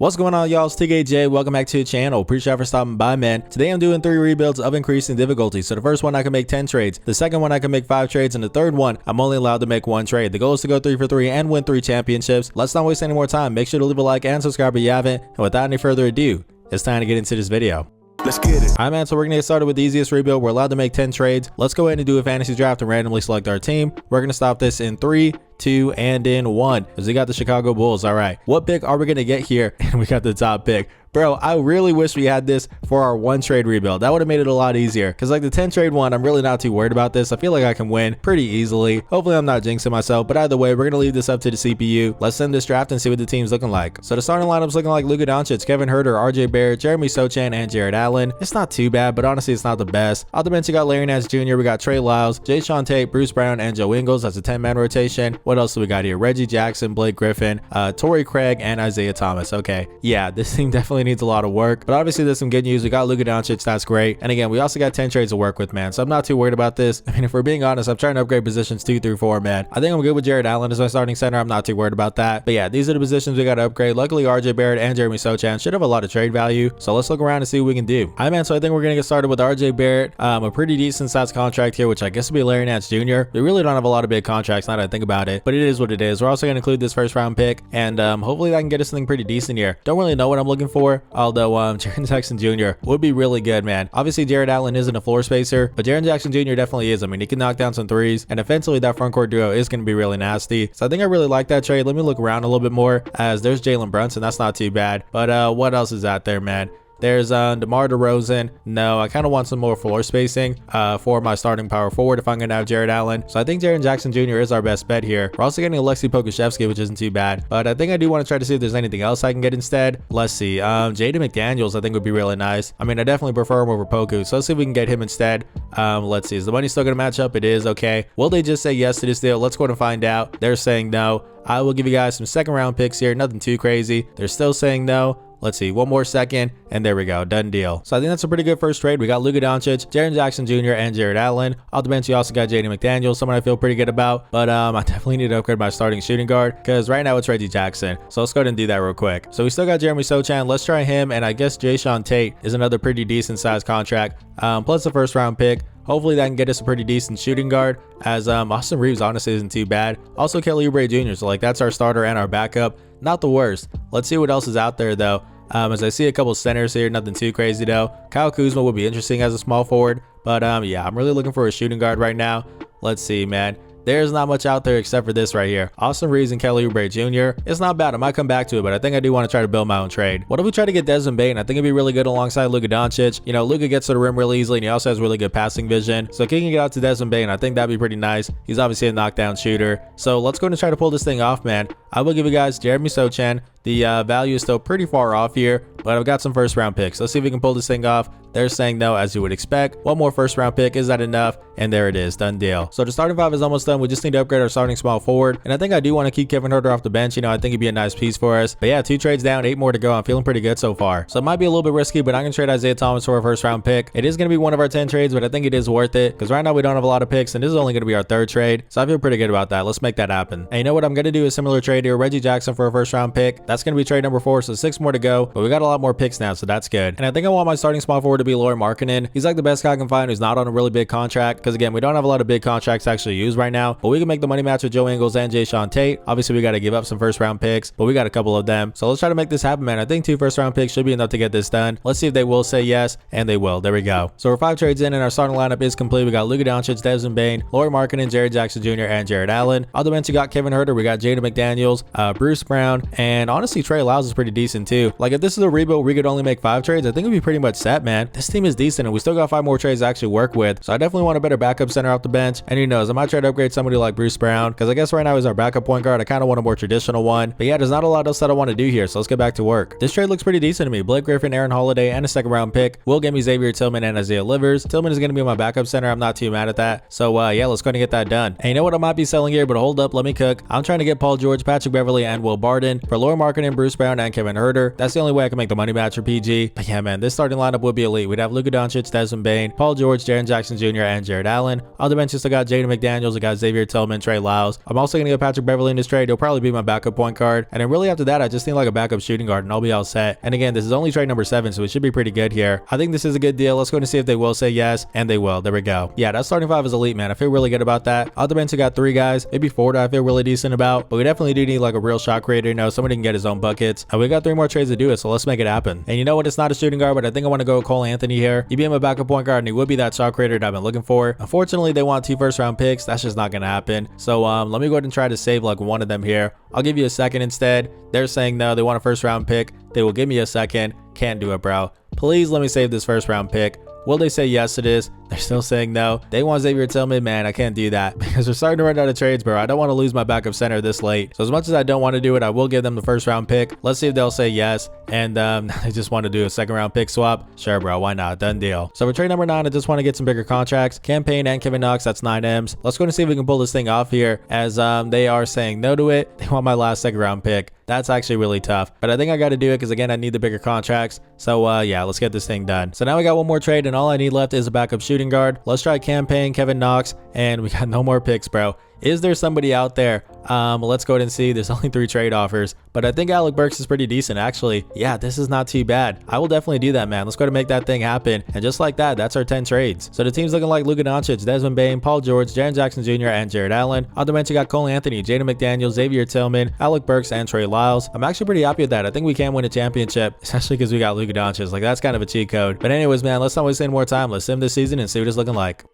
What's going on, y'all? It's TKJ. Welcome back to the channel. Appreciate you for stopping by, man. Today I'm doing 3 rebuilds of increasing difficulty. So the first one I can make 10 trades, the second one I can make 5 trades, and the third one I'm only allowed to make 1 trade. The goal is to go 3 for 3 and win 3 championships. Let's not waste any more time. Make sure to leave a like and subscribe if you haven't. And without any further ado, it's time to get into this video. Let's get it. Alright, man, so we're gonna get started with the easiest rebuild. We're allowed to make 10 trades. Let's go ahead and do a fantasy draft and randomly select our team. We're gonna stop this in 3, 2, and in 1, because we got the Chicago Bulls. All right, what pick are we gonna get here? And we got the top pick. Bro, I really wish we had this for our 1 trade rebuild. That would have made it a lot easier, because like the 10 trade one, I'm really not too worried about this. I feel like I can win pretty easily. Hopefully I'm not jinxing myself, but either way, we're gonna leave this up to the CPU. Let's send this draft and see what the team's looking like. So the starting lineup's looking like Luka Doncic, Kevin Huerter, RJ Barrett, Jeremy Sochan, and Jared Allen. It's not too bad, but honestly it's not the best. On the bench you got Larry Nance Jr., we got Trey Lyles, Jae'Sean Tate, Bruce Brown, and Joe Ingles. That's a 10-man rotation. What else do we got here? Reggie Jackson, Blake Griffin, Torrey Craig, and Isaiah Thomas. Okay, yeah, this team definitely needs a lot of work, but obviously there's some good news. We got Luka Doncic, that's great. And again, we also got 10 trades to work with, man, so I'm not too worried about this. I mean, if we're being honest, I'm trying to upgrade positions 2 through 4, man. I think I'm good with Jared Allen as my starting center. I'm not too worried about that. But yeah, these are the positions we got to upgrade. Luckily, RJ Barrett and Jeremy Sochan should have a lot of trade value, so let's look around and see what we can do. All right, man, so I think we're gonna get started with RJ Barrett. A pretty decent size contract here, which I guess would be Larry Nance Jr. We really don't have a lot of big contracts now that I think about it, but it is what it is. We're also gonna include this first round pick, and hopefully that can get us something pretty decent here. Don't really know what I'm looking for, although Jaren Jackson Jr. would be really good, man. Obviously Jared Allen isn't a floor spacer, but Jaren Jackson Jr. definitely is. I mean, he can knock down some threes, and offensively that front court duo is going to be really nasty. So I think I really like that trade. Let me look around a little bit more, as there's Jalen Brunson. That's not too bad, but what else is out there, man? There's DeMar DeRozan. No, I kind of want some more floor spacing for my starting power forward if I'm going to have Jared Allen. So I think Jaren Jackson Jr. is our best bet here. We're also getting Alexei Pokusevski, which isn't too bad. But I think I do want to try to see if there's anything else I can get instead. Let's see. Jaden McDaniels I think would be really nice. I mean, I definitely prefer him over Poku. So let's see if we can get him instead. Let's see. Is the money still going to match up? It is. Okay. Will they just say yes to this deal? Let's go ahead and find out. They're saying no. I will give you guys some second round picks here. Nothing too crazy. They're still saying no. Let's see, one more second, and there we go, done deal. So I think that's a pretty good first trade. We got Luka Doncic, Jaren Jackson Jr., and Jared Allen. Off the bench, you also got Jaden McDaniels, someone I feel pretty good about, but I definitely need to upgrade my starting shooting guard, because right now it's Reggie Jackson. So let's go ahead and do that real quick. So we still got Jeremy Sochan. Let's try him, and I guess Jae'Sean Tate is another pretty decent sized contract, plus a first round pick. Hopefully that can get us a pretty decent shooting guard, as Austin Reeves honestly isn't too bad. Also Kelly Oubre Jr., so like that's our starter and our backup. Not the worst. Let's see what else is out there though. As I see a couple centers here, nothing too crazy though. Kyle Kuzma would be interesting as a small forward, but yeah, I'm really looking for a shooting guard right now. Let's see, man. There's not much out there except for this right here. Austin Reeves and Kelly Oubre Jr. It's not bad. I might come back to it, but I think I do want to try to build my own trade. What if we try to get Desmond Bane? I think it'd be really good alongside Luka Doncic. You know, Luka gets to the rim really easily, and he also has really good passing vision. So kicking it out to Desmond Bane, I think that'd be pretty nice. He's obviously a knockdown shooter. So let's go and try to pull this thing off, man. I will give you guys Jeremy Sochan. The value is still pretty far off here, but I've got some first round picks. Let's see if we can pull this thing off. They're saying no, as you would expect. One more first round pick. Is that enough? And there it is. Done deal. So the starting 5 is almost done. We just need to upgrade our starting small forward. And I think I do want to keep Kevin Huerter off the bench. You know, I think it'd be a nice piece for us. But yeah, 2 trades down, 8 more to go. I'm feeling pretty good so far. So it might be a little bit risky, but I'm going to trade Isaiah Thomas for a first round pick. It is going to be one of our 10 trades, but I think it is worth it, because right now we don't have a lot of picks, and this is only going to be our 3rd trade. So I feel pretty good about that. Let's make that happen. And you know what? I'm going to do a similar trade here. Reggie Jackson for a first round pick. That's going to be trade number 4. So 6 more to go, but we got a lot more picks now, so that's good. And I think I want my starting small forward to be Lauri Markkanen. He's like the best guy I can find who's not on a really big contract, because again, we don't have a lot of big contracts to actually use right now, but we can make the money match with Joe Ingles and Jae'Sean Tate. Obviously we got to give up some first round picks, but we got a couple of them, so let's try to make this happen, man. I think 2 first round picks should be enough to get this done. Let's see if they will say yes, and they will. There we go. So we're 5 trades in, and our starting lineup is complete. We got Luka Doncic, Desmond Bane, Lauri Markkanen, Jaren Jackson Jr., and Jared Allen. On the bench you got Kevin Huerter, we got Jaden McDaniels, Bruce Brown, and honestly Trey Lyles is pretty decent too. Like if this is a rebuild we could only make 5 trades, I think it'd be pretty much set, man. This team is decent, and we still got 5 more trades to actually work with, so I definitely want a better backup center off the bench. And who knows, I might try to upgrade somebody like Bruce Brown, because I guess right now he's our backup point guard. I kind of want a more traditional one, but yeah, there's not a lot else that I want to do here, so let's get back to work. This trade looks pretty decent to me. Blake Griffin, Aaron Holiday, and a second round pick will give me Xavier Tillman and Isaiah Livers. Tillman is going to be my backup center. I'm not too mad at that, so yeah, let's go and get that done. And you know what I might be selling here, but hold up, let me cook. I'm trying to get Paul George, Patrick Beverley, and Will Barton for Lauri Markkanen, Bruce Brown, and Kevin Huerter. That's the only way I can make the money match for PG. But yeah, man, this starting lineup would be elite. We'd have Luka Doncic, Desmond Bane, Paul George, Jaren Jackson Jr., and Jared Allen. On the bench, I got Jaden McDaniels, I got Xavier Tillman, Trey Lyles. I'm also going to get Patrick Beverley in this trade. He'll probably be my backup point guard. And then really after that, I just need like a backup shooting guard and I'll be all set. And again, this is only trade number 7, so it should be pretty good here. I think this is a good deal. Let's go and see if they will say yes, and they will. There we go. Yeah, that starting 5 is elite, man. I feel really good about that. On the bench, I got 3 guys, maybe 4 that I feel really decent about, but we definitely do need like a real shot creator, you know, somebody can get his own buckets. And we got 3 more trades to do it, so let's make it happen. And you know what? It's not a shooting guard, but I think I want to go with Cole Anthony here. He'd be my backup point guard, and he would be that shot creator that I've been looking for. Unfortunately, they want 2 first-round picks. That's just not going to happen. So let me go ahead and try to save like one of them here. I'll give you a second instead. They're saying no, they want a first-round pick. They will give me a second. Can't do it, bro. Please let me save this first-round pick. Will they say yes to this? They're still saying no. They want Xavier Tillman. Man, I can't do that because we're starting to run out of trades, bro. I don't want to lose my backup center this late. So as much as I don't want to do it, I will give them the first round pick. Let's see if they'll say yes. And they just want to do a second round pick swap. Sure, bro. Why not? Done deal. So for trade number 9, I just want to get some bigger contracts. Cam Payne and Kevin Knox. That's 9 M's. Let's go and see if we can pull this thing off here as they are saying no to it. They want my last second round pick. That's actually really tough, but I think I got to do it because again, I need the bigger contracts. So yeah, let's get this thing done. So now we got one more trade and all I need left is a backup shooting guard. Let's try Cam Payne, Kevin Knox, and we got no more picks, bro. Is there somebody out there? Let's go ahead and see. There's only 3 trade offers, but I think Alec Burks is pretty decent, actually. Yeah, this is not too bad. I will definitely do that, man. Let's go ahead and make that thing happen. And just like that, that's our 10 trades. So the team's looking like Luka Doncic, Desmond Bane, Paul George, Jaren Jackson Jr., and Jared Allen. On the bench, you got Cole Anthony, Jaden McDaniels, Xavier Tillman, Alec Burks, and Trey Lyles. I'm actually pretty happy with that. I think we can win a championship, especially because we got Luka Doncic. Like, that's kind of a cheat code. But anyways, man, let's not waste any more time. Let's sim this season and see what it's looking like.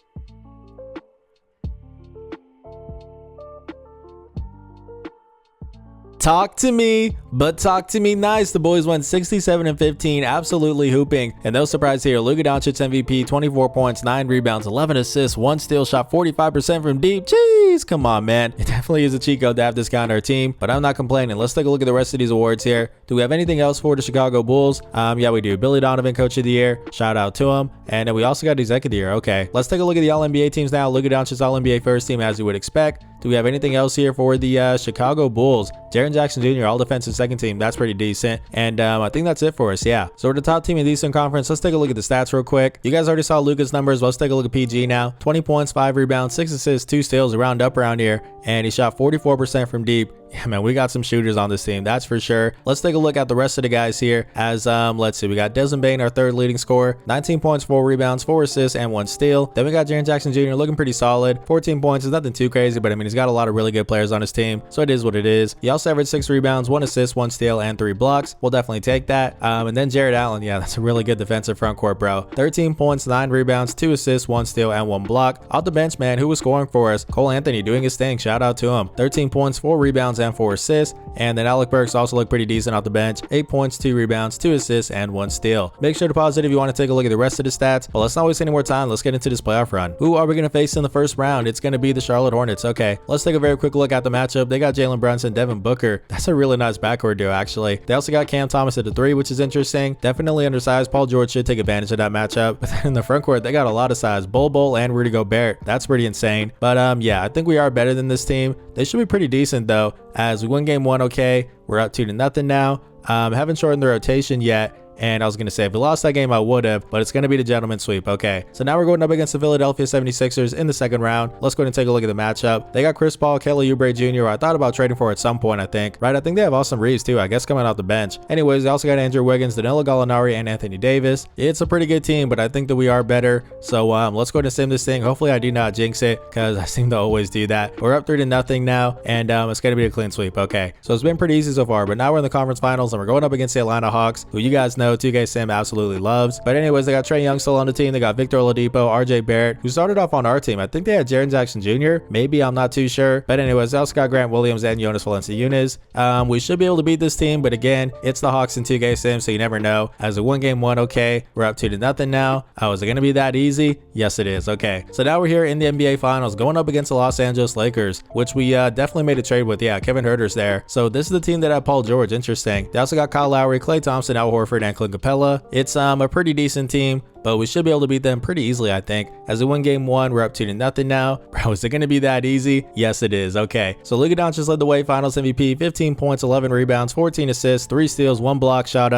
Talk to me, but talk to me nice. The boys went 67-15, absolutely hooping. And no surprise here, Luka Doncic MVP, 24 points, 9 rebounds, 11 assists, 1 steal, shot 45% from deep. Jeez, come on, man. It definitely is a cheat code to have this guy on our team, but I'm not complaining. Let's take a look at the rest of these awards here. Do we have anything else for the Chicago Bulls? Yeah, we do. Billy Donovan, Coach of the Year. Shout out to him. And then we also got Exec of the Year. Okay, let's take a look at the All-NBA teams now. Luka Doncic All-NBA first team, as you would expect. Do we have anything else here for the Chicago Bulls? Jaren Jackson Jr., all defensive second team. That's pretty decent. And I think that's it for us. Yeah. So we're the top team in the Eastern Conference. Let's take a look at the stats real quick. You guys already saw Luka's numbers. Let's take a look at PG now. 20 points, 5 rebounds, 6 assists, 2 steals, around up around here. And he shot 44% from deep. Yeah, man, we got some shooters on this team, that's for sure. Let's take a look at the rest of the guys here as, let's see, we got Desmond Bane, our 3rd leading scorer, 19 points, 4 rebounds, 4 assists, and 1 steal. Then we got Jaren Jackson Jr. looking pretty solid, 14 points is nothing too crazy, but I mean, he's got a lot of really good players on his team, so it is what it is. He also averaged 6 rebounds, 1 assist, 1 steal, and 3 blocks. We'll definitely take that. And then Jared Allen, yeah, that's a really good defensive front court, bro. 13 points, 9 rebounds, 2 assists, 1 steal, and 1 block. Off the bench, man, who was scoring for us? Cole Anthony doing his thing, shout out to him. 13 points, 4 rebounds, and 4 assists. And then Alec Burks also looked pretty decent off the bench. 8 points, 2 rebounds, 2 assists, and 1 steal. Make sure to pause it if you want to take a look at the rest of the stats. But let's not waste any more time. Let's get into this playoff run. Who are we going to face in the first round? It's going to be the Charlotte Hornets. Okay, let's take a very quick look at the matchup. They got Jalen Brunson, Devin Booker. That's a really nice backcourt duo, actually. They also got Cam Thomas at the 3, which is interesting. Definitely undersized. Paul George should take advantage of that matchup. But then in the front court, they got a lot of size. Bol and Rudy Gobert. That's pretty insane. But yeah, I think we are better than this team. They should be pretty decent though, as we win game 1. Okay, we're up 2-0 now. Haven't shortened the rotation yet. And I was going to say, if we lost that game, I would have, but it's going to be the gentleman's sweep. Okay, so now we're going up against the Philadelphia 76ers in the second round. Let's go ahead and take a look at the matchup. They got Chris Paul, Kelly Oubre Jr., who I thought about trading for at some point, I think. Right, I think they have Austin Reeves too, I guess, coming off the bench. Anyways, they also got Andrew Wiggins, Danilo Gallinari, and Anthony Davis. It's a pretty good team, but I think that we are better. So let's go ahead and sim this thing. Hopefully I do not jinx it, because I seem to always do that. We're up 3-0 now, and it's going to be a clean sweep. Okay, so it's been pretty easy so far, but now we're in the conference finals, and we're going up against the Atlanta Hawks, who you guys know, 2K Sim absolutely loves. But anyways, they got Trae Young still on the team. They got Victor Oladipo, RJ Barrett, who started off on our team. I think they had Jaren Jackson Jr. Maybe, I'm not too sure. But anyways, they also got Grant Williams and Jonas Valanciunas. We should be able to beat this team, but again, it's the Hawks in 2K Sim, so you never know. As a 1 game 1, okay, we're up 2-0 now. Was it going to be that easy? Yes, it is. Okay, so now we're here in the NBA Finals, going up against the Los Angeles Lakers, which we definitely made a trade with. Yeah, Kevin Huerter's there. So this is the team that had Paul George. Interesting. They also got Kyle Lowry, Klay Thompson, Al Horford, and Clint Capella. It's a pretty decent team, but we should be able to beat them pretty easily, I think. As we win game 1, we're up 2-0 now. Bro, is it going to be that easy? Yes, it is. Okay, so Luka Doncic led the way, finals MVP, 15 points, 11 rebounds, 14 assists, 3 steals, 1 block shot.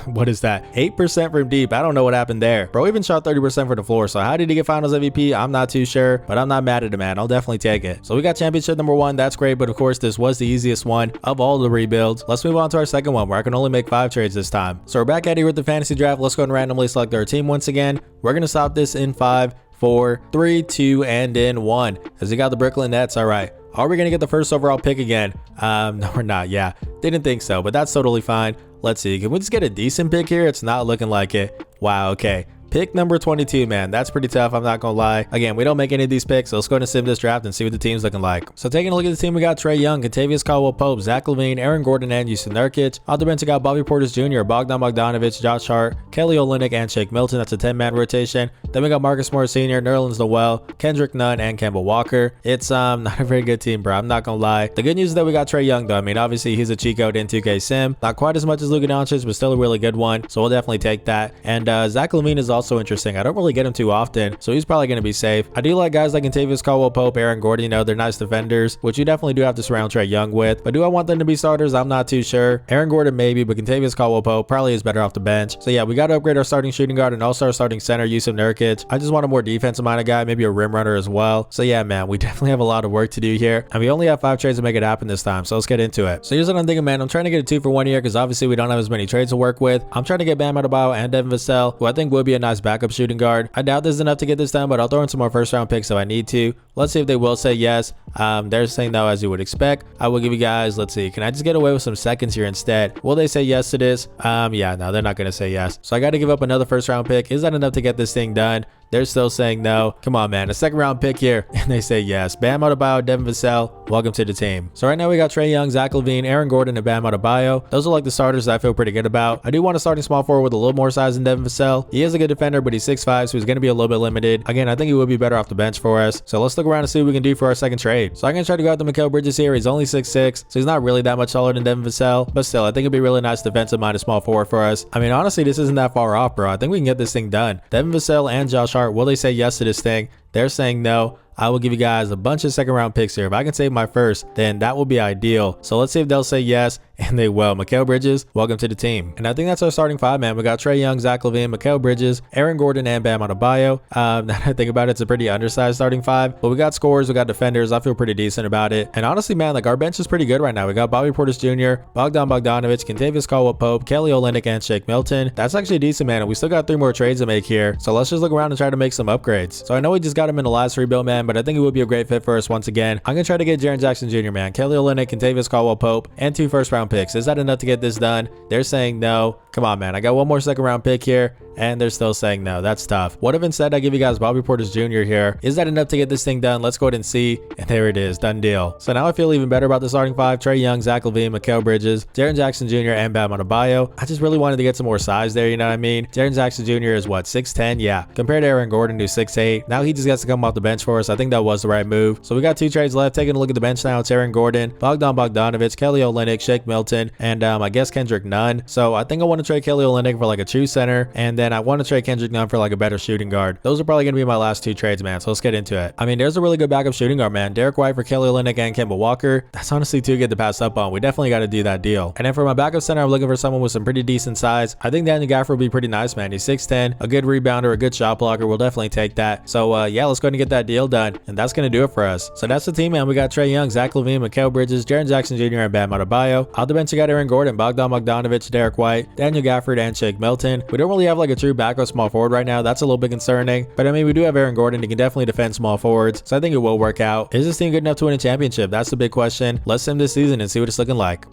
What is that? 8% from deep. I don't know what happened there. Bro even shot 30% from the floor. So how did he get finals MVP? I'm not too sure, but I'm not mad at him, man. I'll definitely take it. So we got championship number 1. That's great, but of course this was the easiest one of all the rebuilds. Let's move on to our second one, where I can only make 5 trades this time. So we're back at here with the fantasy draft. Let's go and randomly select our team once again. We're gonna stop this in 5, 4, 3, 2, and in 1. As we got the Brooklyn Nets. All right. Are we gonna get the first overall pick again? No, we're not. Yeah, didn't think so, but that's totally fine. Let's see. Can we just get a decent pick here? It's not looking like it. Wow. Okay. Pick number 22, man. That's pretty tough. I'm not going to lie. Again, we don't make any of these picks, so let's go ahead and sim this draft and see what the team's looking like. So taking a look at the team, we got Trae Young, Kentavious Caldwell-Pope, Zach LaVine, Aaron Gordon, and Jusuf Nurkic. On the bench, we got Bobby Portis Jr., Bogdan Bogdanovic, Josh Hart, Kelly Olynyk, and Shake Milton. That's a 10-man rotation. Then we got Marcus Morris Sr., Nerlens Noel, Kendrick Nunn, and Kemba Walker. It's not a very good team, bro. I'm not going to lie. The good news is that we got Trae Young, though. I mean, obviously, he's a cheat code in 2K Sim. Not quite as much as Luka Doncic, but still a really good one. So we'll definitely take that. And Zach LaVine is also interesting. I don't really get him too often, so he's probably going to be safe. I do like guys like Kentavious Caldwell-Pope, Aaron Gordon. You know, they're nice defenders, which you definitely do have to surround Trae Young with. But do I want them to be starters? I'm not too sure. Aaron Gordon maybe, but Kentavious Caldwell-Pope probably is better off the bench. So yeah, we got to upgrade our starting shooting guard and also our starting center, Jusuf Nurkic. I just want a more defensive minded guy, maybe a rim runner as well. So yeah, man, we definitely have a lot of work to do here, and we only have 5 trades to make it happen this time. So let's get into it. So here's what I'm thinking, man. I'm trying to get a 2 for 1 here because obviously we don't have as many trades to work with. I'm trying to get Bam Adebayo and Devin Vassell, who I think would be a nice backup shooting guard. I doubt this is enough to get this done, but I'll throw in some more first round picks if I need to. Let's see if they will say yes. They're saying no, as you would expect. I will give you guys, let's see, can I just get away with some seconds here instead? Will they say yes to this? Yeah, no, they're not going to say yes. So I got to give up another first round pick. Is that enough to get this thing done? They're still saying no. Come on, man. A second round pick here. And they say yes. Bam Adebayo, Devin Vassell, welcome to the team. So right now we got Trae Young, Zach LaVine, Aaron Gordon, and Bam Adebayo. Those are like the starters that I feel pretty good about. I do want a starting small forward with a little more size than Devin Vassell. He is a good defender, but he's 6'5", so he's going to be a little bit limited. Again, I think he would be better off the bench for us. So let's look around and see what we can do for our second trade. So I'm going to try to go out to Mikal Bridges here. He's only 6'6", so he's not really that much taller than Devin Vassell. But still, I think it'd be really nice defensive-minded small forward for us. I mean, honestly, this isn't that far off, bro. I think we can get this thing done. Devin Vassell and Josh Hart, will they say yes to this thing? They're saying no. I will give you guys a bunch of second round picks here. If I can save my first, then that will be ideal. So let's see if they'll say yes, and they will. Mikal Bridges, welcome to the team. And I think that's our starting 5, man. We got Trae Young, Zach LaVine, Mikal Bridges, Aaron Gordon, and Bam Adebayo. Now that I think about it, it's a pretty undersized starting 5, but we got scorers, we got defenders. I feel pretty decent about it. And honestly, man, like our bench is pretty good right now. We got Bobby Portis Jr., Bogdan Bogdanovic, Kentavious Caldwell-Pope, Kelly Olynyk, and Shake Milton. That's actually decent, man. And we still got 3 more trades to make here. So let's just look around and try to make some upgrades. So I know we just got him in the last rebuild, man, but I think it would be a great fit for us once again. I'm gonna try to get Jaren Jackson Jr., man, Kelly Olynyk, Kentavious Caldwell-Pope, and 2 first round picks. Is that enough to get this done? They're saying no. Come on, man. I got 1 more second round pick here, and they're still saying no. That's tough. What if instead I give you guys Bobby Portis Jr. here? Is that enough to get this thing done? Let's go ahead and see. And there it is. Done deal. So now I feel even better about the starting 5. Trae Young, Zach LaVine, Mikal Bridges, Jaren Jackson Jr., and Bam Adebayo. I just really wanted to get some more size there, you know what I mean? Jaren Jackson Jr. is what, 6'10"? Yeah. Compared to Aaron Gordon, who's 6'8". Now he just gets to come off the bench for us. I think that was the right move. So we got 2 trades left. Taking a look at the bench now, it's Aaron Gordon, Bogdan Bogdanovic, Kelly Olynyk, Shake Milton, and I guess Kendrick Nunn. So I think I want to trade Kelly Olynyk for like a true center, and then I want to trade Kendrick Nunn for like a better shooting guard. Those are probably going to be my last 2 trades, man. So let's get into it. I mean, there's a really good backup shooting guard, man. Derek White for Kelly Olynyk and Kemba Walker. That's honestly too good to pass up on. We definitely got to do that deal. And then for my backup center, I'm looking for someone with some pretty decent size. I think Daniel Gafford would be pretty nice, man. He's 6'10", a good rebounder, a good shot blocker. We'll definitely take that. So yeah, let's go ahead and get that deal done. And that's going to do it for us. So that's the team, man. We got Trae Young, Zach LaVine, Mikal Bridges, Jaren Jackson Jr., and Bam Adebayo. Out the bench, you got Aaron Gordon, Bogdan Bogdanovic, Derek White, Daniel Gafford, and Shake Milton. We don't really have like a true backup small forward right now. That's a little bit concerning. But I mean, we do have Aaron Gordon. He can definitely defend small forwards. So I think it will work out. Is this team good enough to win a championship? That's the big question. Let's sim this season and see what it's looking like.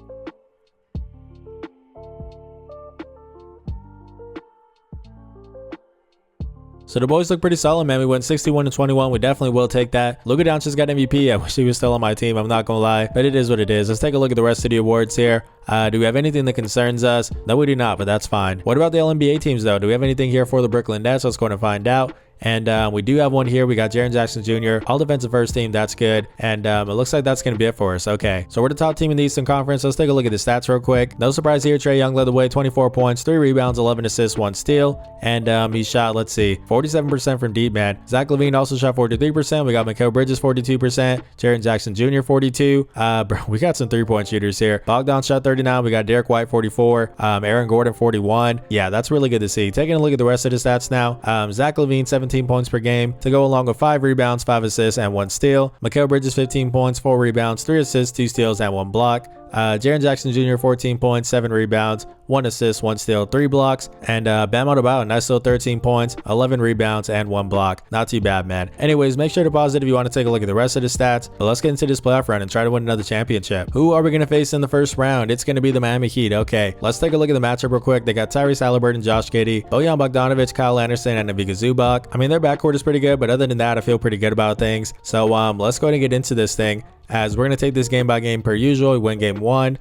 So the boys look pretty solid, man. We went 61-21. We definitely will take that. Luka Doncic got MVP. I wish he was still on my team. I'm not gonna lie, but it is what it is. Let's take a look at the rest of the awards here. Do we have anything that concerns us? No, we do not, but that's fine. What about the LNBA teams though? Do we have anything here for the Brooklyn Nets? Let's go and find out. And we do have one here. We got Jaren Jackson Jr., all defensive first team. That's good. And it looks like that's going to be it for us. Okay, so we're the top team in the Eastern Conference. Let's take a look at the stats real quick. No surprise here. Trae Young led the way, 24 points, 3 rebounds, 11 assists, 1 steal. And he shot, let's see, 47% from deep, man. Zach LaVine also shot 43%. We got Mikal Bridges 42%, Jaren Jackson Jr. 42. Bro, we got some 3-point shooters here. Bogdan shot 39. We got Derek White 44. Aaron Gordon 41. Yeah, that's really good to see. Taking a look at the rest of the stats now. Zach LaVine 17 points per game to go along with 5 rebounds, 5 assists, and 1 steal. Mikal Bridges 15 points, 4 rebounds, 3 assists, 2 steals, and 1 block. Jaren Jackson Jr. 14 points, 7 rebounds, 1 assist, 1 steal, 3 blocks. And Bam Adebayo, nice little 13 points, 11 rebounds, and 1 block. Not too bad, man. Anyways, make sure to pause it if you want to take a look at the rest of the stats. But let's get into this playoff round and try to win another championship. Who are we going to face in the first round? It's going to be the Miami Heat. Okay, let's take a look at the matchup real quick. They got Tyrese Haliburton, Josh Giddey, Bojan Bogdanovic, Kyle Anderson, and Ivica Zubac. I mean, their backcourt is pretty good, but other than that, I feel pretty good about things. So let's go ahead and get into this thing, as we're going to take this game by game per usual. We win game 1.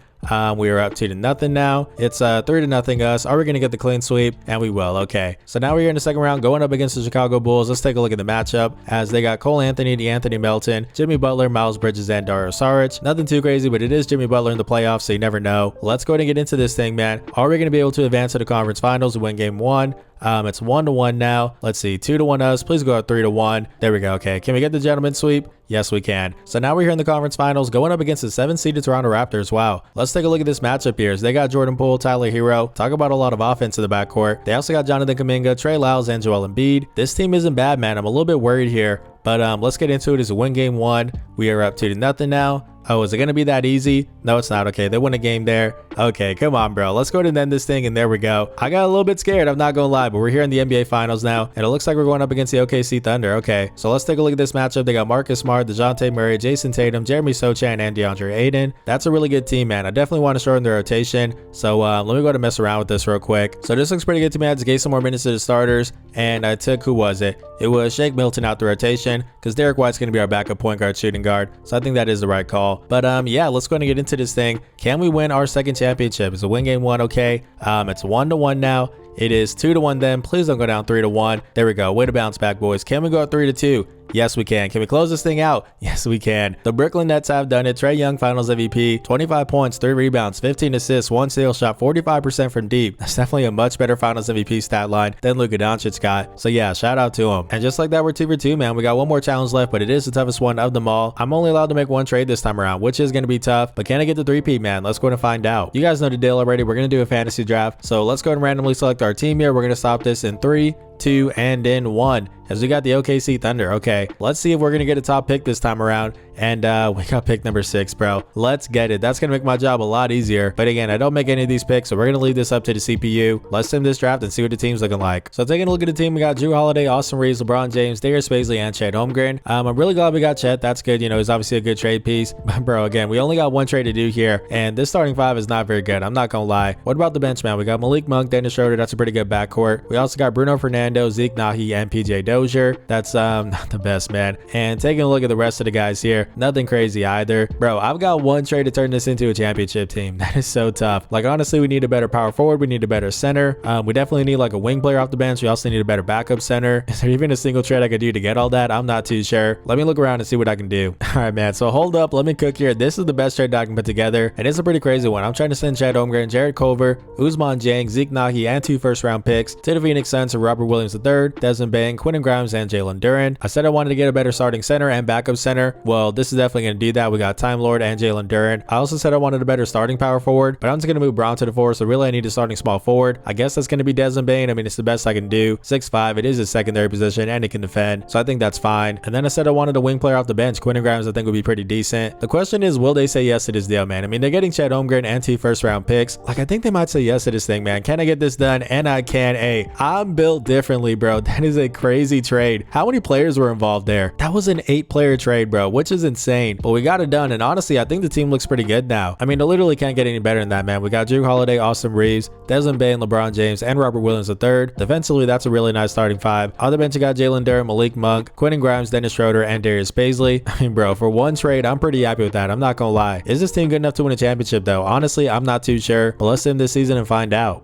We are up 2-0 now. It's 3-0 us. Are we going to get the clean sweep? And we will. Okay, so now we're here in the second round going up against the Chicago Bulls. Let's take a look at the matchup, as they got Cole Anthony, DeAnthony Melton, Jimmy Butler, Miles Bridges, and Dario Saric. Nothing too crazy, but it is Jimmy Butler in the playoffs, so you never know. Let's go ahead and get into this thing, man. Are we going to be able to advance to the conference finals and win game 1? It's 1-1 now. Let's see, 2-1 us. Please go up 3-1. There we go. Okay, can we get the gentleman sweep? Yes, we can. So now we're here in the conference finals going up against the 7th-seeded Toronto Raptors. Wow. Let's take a look at this matchup here. They got Jordan Poole, Tyler Hero. Talk about a lot of offense in the backcourt. They also got Jonathan Kuminga, Trey Lyles, and Joel Embiid. This team isn't bad, man. I'm a little bit worried here, but let's get into it. It's a win game 1. We are up 2-0 now. Oh, is it going to be that easy? No, it's not. Okay, they won a game there. Okay, come on, bro. Let's go ahead and end this thing, and there we go. I got a little bit scared, I'm not going to lie, but we're here in the NBA Finals now, and it looks like we're going up against the OKC Thunder. Okay, so let's take a look at this matchup. They got Marcus Smart, DeJounte Murray, Jason Tatum, Jeremy Sochan, and DeAndre Ayton. That's a really good team, man. I definitely want to shorten the rotation, so let me go ahead and mess around with this real quick. So this looks pretty good to me. I just gave some more minutes to the starters, and I took, who was it? It was Shake Milton out the rotation, because Derek White's going to be our backup point guard, shooting guard, so I think that is the right call. But yeah, let's go ahead and get into this thing. Can we win our second championship? It's a win game 1. Okay, it's 1-1 now. It is 2-1 then. Please don't go down 3-1. There we go. Way to bounce back, boys. Can we go up 3-2? Yes, we can. Can we close this thing out? Yes, we can. The Brooklyn Nets have done it. Trae Young, Finals MVP, 25 points, 3 rebounds, 15 assists, 1 steal, shot 45% from deep. That's definitely a much better Finals MVP stat line than Luka Doncic got. So yeah, shout out to him. And just like that, we're 2 for 2, man. We got one more challenge left, but it is the toughest one of them all. I'm only allowed to make 1 trade this time around, which is going to be tough, but can I get the 3-peat, man? Let's go and find out. You guys know the deal already. We're going to do a fantasy draft. So let's go and randomly select our team here. We're going to stop this in 3, 2, and in 1, as we got the OKC Thunder. Okay, let's see if we're gonna get a top pick this time around. And we got pick number 6, bro. Let's get it. That's gonna make my job a lot easier. But again, I don't make any of these picks, so we're gonna leave this up to the CPU. Let's sim this draft and see what the team's looking like. So taking a look at the team, we got Drew Holiday, Austin Reeves, LeBron James, Darius Bazley, and Chet Holmgren. I'm really glad we got Chet. That's good. You know, he's obviously a good trade piece. But bro, again, we only got 1 trade to do here, and this starting 5 is not very good. I'm not gonna lie. What about the bench, man? We got Malik Monk, Dennis Schroeder. That's a pretty good backcourt. We also got Bruno Fernando, Zeke Nahi, and PJ Dozier. That's not the best, man. And taking a look at the rest of the guys here, nothing crazy either. Bro, I've got 1 trade to turn this into a championship team. That is so tough. Like, honestly, we need a better power forward. We need a better center. We definitely need like a wing player off the bench. We also need a better backup center. Is there even a single trade I could do to get all that? I'm not too sure. Let me look around and see what I can do. All right, man. So hold up. Let me cook here. This is the best trade that I can put together, and it's a pretty crazy one. I'm trying to send Chet Holmgren, Jared Culver, Ousmane Dieng, Zeke Nahi, and 2 first-round picks to the Phoenix Suns for Robert Williams III, Desmond Bane, Quentin Grimes, and Jalen Duren. I said I wanted to get a better starting center and backup center. Well, this is definitely going to do that. We got Time Lord and Jalen Duren. I also said I wanted a better starting power forward, but I'm just going to move Brown to the 4, so really I need a starting small forward. I guess that's going to be Desmond Bane. I mean, it's the best I can do. 6'5", it is his secondary position, and he can defend, so I think that's fine. And then I said I wanted a wing player off the bench. Quentin Grimes I think would be pretty decent. The question is, will they say yes to this deal, man? I mean, they're getting Chet Holmgren and 2 first-round picks. Like, I think they might say yes to this thing, man. Can I get this done? And I can. Hey, I'm built differently, bro. That is a crazy trade. How many players were involved there? That was an 8-player trade, bro, which is insane. But we got it done, and honestly, I think the team looks pretty good now. I mean, it literally can't get any better than that, man. We got Drew Holiday, Austin Reeves, Desmond Bane, LeBron James, and Robert Williams III. Defensively, that's a really nice starting 5. On the bench, you got Jalen Duren, Malik Monk, Quentin Grimes, Dennis Schroeder, and Darius Bazley. I mean, bro, for 1 trade, I'm pretty happy with that. I'm not gonna lie. Is this team good enough to win a championship, though? Honestly, I'm not too sure, but let's sim this season and find out.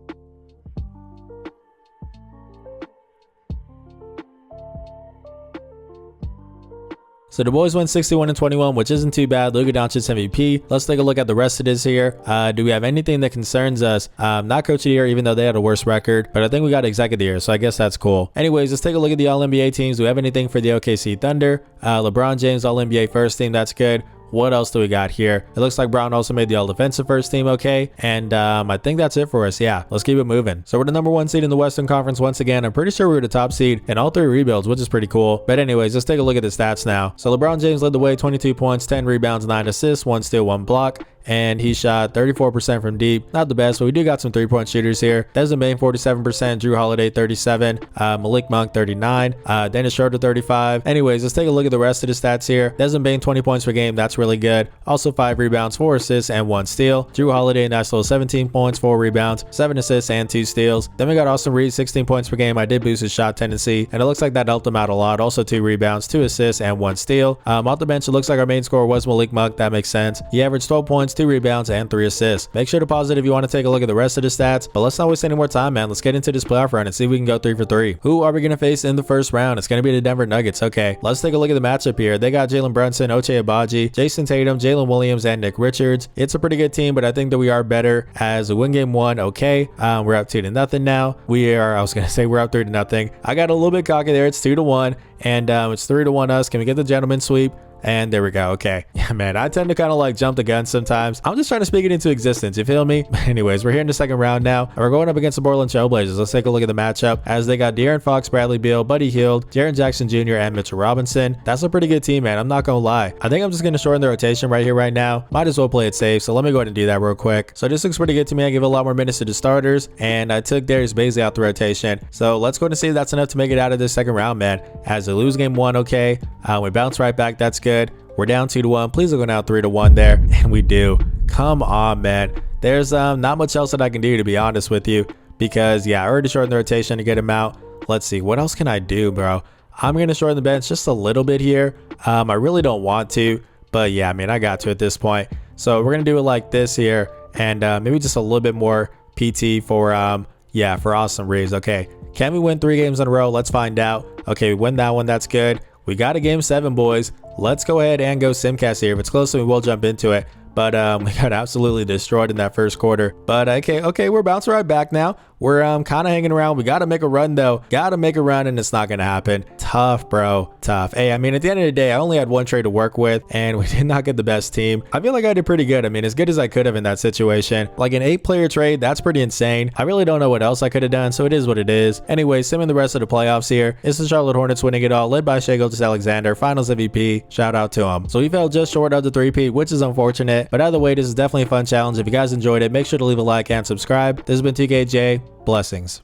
So the boys went 61-21, which isn't too bad. Luka Doncic's MVP. Let's take a look at the rest of this here. Do we have anything that concerns us? Not coach of the year, even though they had a worse record, but I think we got exec of the year, so I guess that's cool. Anyways, let's take a look at the All-NBA teams. Do we have anything for the OKC Thunder? LeBron James All-NBA first team. That's good. What else do we got here? It looks like Brown also made the all-defensive first team, okay? And I think that's it for us. Yeah, let's keep it moving. So we're the number 1 seed in the Western Conference once again. I'm pretty sure we were the top seed in all 3 rebuilds, which is pretty cool. But anyways, let's take a look at the stats now. So LeBron James led the way, 22 points, 10 rebounds, 9 assists, 1 steal, 1 block. And he shot 34% from deep. Not the best, but we do got some 3-point shooters here. Desmond Bane 47%, Drew Holiday 37, Malik Monk 39, Dennis Schroeder 35. Anyways, let's take a look at the rest of the stats here. Desmond Bane 20 points per game, that's really good. Also 5 rebounds, 4 assists, and 1 steal. Drew Holiday nice little 17 points, 4 rebounds, 7 assists, and 2 steals. Then we got Austin Reeves 16 points per game. I did boost his shot tendency, and it looks like that helped him out a lot. Also 2 rebounds, 2 assists, and 1 steal. Off the bench, it looks like our main scorer was Malik Monk. That makes sense. He averaged 12 points, 2 rebounds, and 3 assists. Make sure to pause it if you want to take a look at the rest of the stats, but let's not waste any more time, man. Let's get into this playoff run and see if we can go 3 for 3. Who are we going to face in the first round? It's going to be the Denver Nuggets. Okay, let's take a look at the matchup here. They got Jalen Brunson, Ochai Agbaji, Jason Tatum, Jalen Williams, and Nick Richards. It's a pretty good team, but I think that we are better as we win game 1. Okay, we're up 2-0 now. I was going to say we're up 3-0. I got a little bit cocky there. It's 2-1, and it's 3-1 us. Can we get the gentleman's sweep? And there we go. Okay. Yeah, man, I tend to kind of like jump the gun sometimes. I'm just trying to speak it into existence. You feel me? Anyways, we're here in the second round now, and we're going up against the Portland Trailblazers. Let's take a look at the matchup as they got De'Aaron Fox, Bradley Beal, Buddy Hield, Jaren Jackson Jr., and Mitchell Robinson. That's a pretty good team, man. I'm not going to lie. I think I'm just going to shorten the rotation right here, right now. Might as well play it safe. So let me go ahead and do that real quick. So this looks pretty good to me. I give a lot more minutes to the starters, and I took Darius Bazley out the rotation. So let's go ahead and see if that's enough to make it out of this second round, man. As they lose game 1, okay. We bounce right back. That's good. We're down 2-1. Please go now 3-1 there. And we do. Come on, man. There's not much else that I can do, to be honest with you, because yeah, I already shortened the rotation to get him out. Let's see. What else can I do, bro? I'm going to shorten the bench just a little bit here. I really don't want to, but yeah, I mean, I got to at this point. So we're going to do it like this here, and maybe just a little bit more PT for Austin Reeves. Okay. Can we win 3 games in a row? Let's find out. Okay, we win that one. That's good. We got a game 7, boys. Let's go ahead and go Simcast here. If it's close, we will jump into it. But we got absolutely destroyed in that first quarter. But okay, we're bouncing right back now. We're kind of hanging around. We got to make a run, though. Got to make a run, and it's not going to happen. Tough, bro. Tough. Hey, I mean, at the end of the day, I only had 1 trade to work with, and we did not get the best team. I feel like I did pretty good. I mean, as good as I could have in that situation. Like an 8-player trade, that's pretty insane. I really don't know what else I could have done, so it is what it is. Anyway, simming the rest of the playoffs here. It's the Charlotte Hornets winning it all, led by Shai Gilgeous-Alexander, Finals MVP. Shout out to him. So we fell just short of the 3-peat, which is unfortunate. But either way, this is definitely a fun challenge. If you guys enjoyed it, make sure to leave a like and subscribe. This has been TKJ. Blessings.